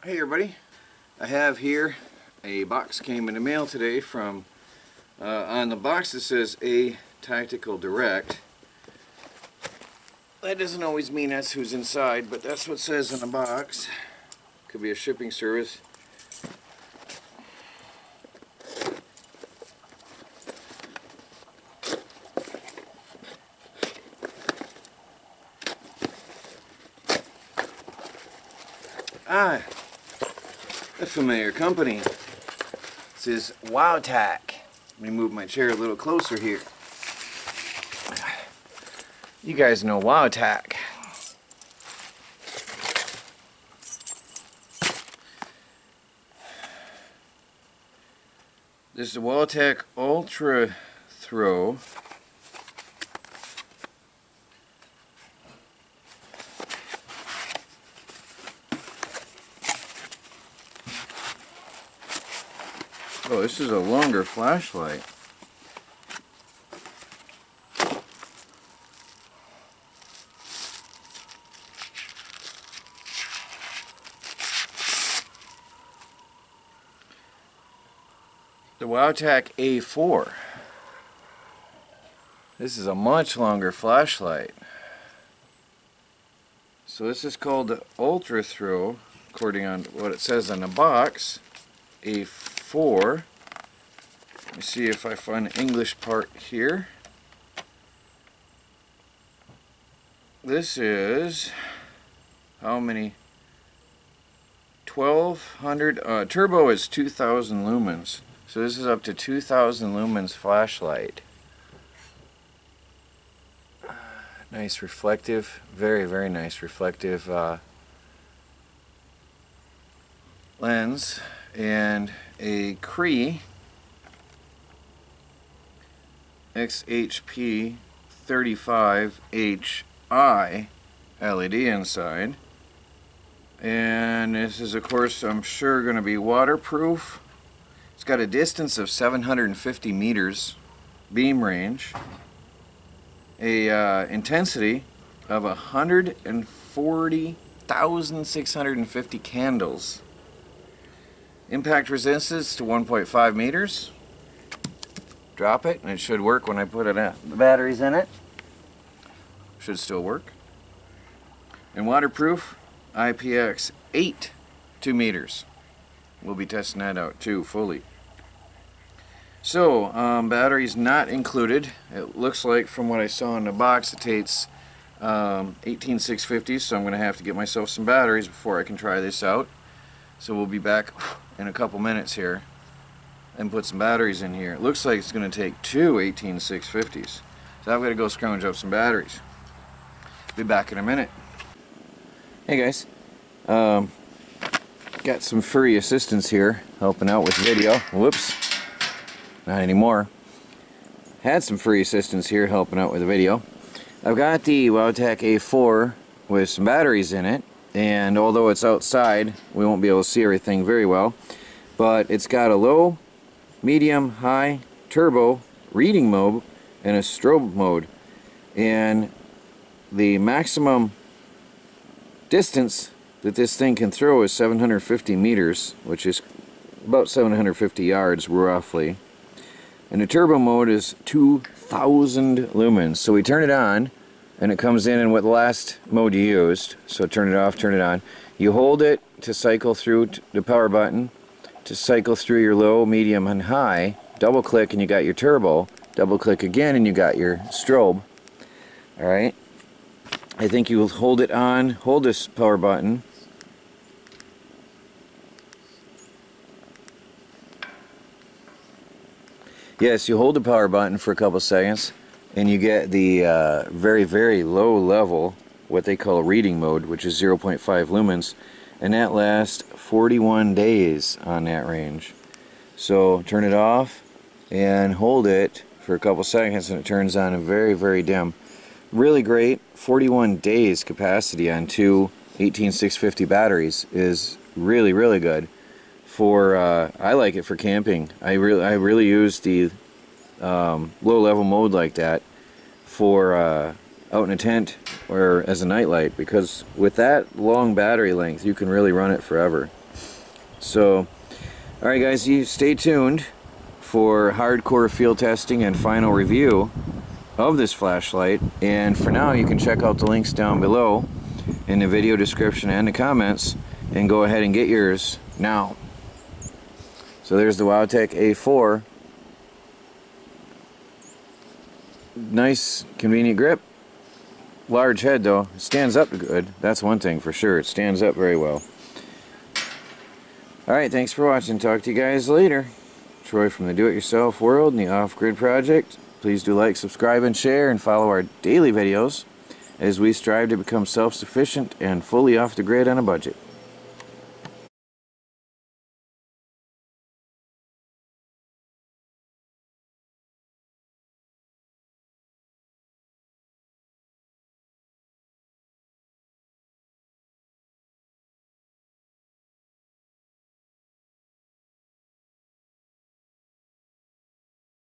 Hey everybody, I have here a box came in the mail today from on the box it says A Tactical Direct. That doesn't always mean that's who's inside, but that's what it says in the box. Could be a shipping service. A familiar company. This is Wowtac. Let me move my chair a little closer here. You guys know Wowtac. This is the Wowtac Ultra-Thrower. Oh, this is a longer flashlight. The Wowtac A4. This is a much longer flashlight. So this is called the Ultra-Thrower, according on what it says on the box. A4. Let me see if I find the English part here. This is how many? 1200. Turbo is 2000 lumens. So this is up to 2000 lumens flashlight. Nice reflective, very nice reflective lens, and a Cree XHP 35HI LED inside. And this is, of course, I'm sure going to be waterproof. It's got a distance of 750 meters beam range, a intensity of 140,650 candles, impact resistance to 1.5 meters. Drop it and it should work when I put the batteries in it. Should still work. And waterproof, IPX8 2 meters. We'll be testing that out too fully. So batteries not included. It looks like from what I saw in the box it takes 18650s, so I'm going to have to get myself some batteries before I can try this out. So we'll be back in a couple minutes here and put some batteries in here. It looks like it's going to take two 18650s. So I've got to go scrounge up some batteries. Be back in a minute. Hey guys. Got some furry assistants here helping out with video. Whoops. Not anymore. Had some free assistants here helping out with the video. I've got the Wowtac A4 with some batteries in it, and although it's outside we won't be able to see everything very well, but it's got a low, medium, high, turbo, reading mode, and a strobe mode, and the maximum distance that this thing can throw is 750 meters, which is about 750 yards roughly. And the turbo mode is 2000 lumens. So we turn it on and it comes in what the last mode you used. So turn it off, turn it on. You hold it to cycle through the power button, to cycle through your low, medium, and high. Double click and you got your turbo. Double click again and you got your strobe. Alright. I think you will hold it on, hold this power button. Yes, you hold the power button for a couple seconds and you get the very low level, what they call reading mode, which is 0.5 lumens, and that lasts 41 days on that range. So turn it off and hold it for a couple seconds and it turns on and very dim. Really great. 41 days capacity on two 18650 batteries is really good. For I like it for camping. I really use the low level mode like that for out in a tent or as a nightlight, because with that long battery length you can really run it forever. So, alright guys, you stay tuned for hardcore field testing and final review of this flashlight. And for now, you can check out the links down below in the video description and the comments and go ahead and get yours now. So there's the Wowtac A4. Nice, convenient grip. Large head though. It stands up good. That's one thing for sure. It stands up very well. Alright, thanks for watching. Talk to you guys later. Troy from the Do-It-Yourself World and the Off-Grid Project. Please do like, subscribe, and share, and follow our daily videos as we strive to become self-sufficient and fully off the grid on a budget.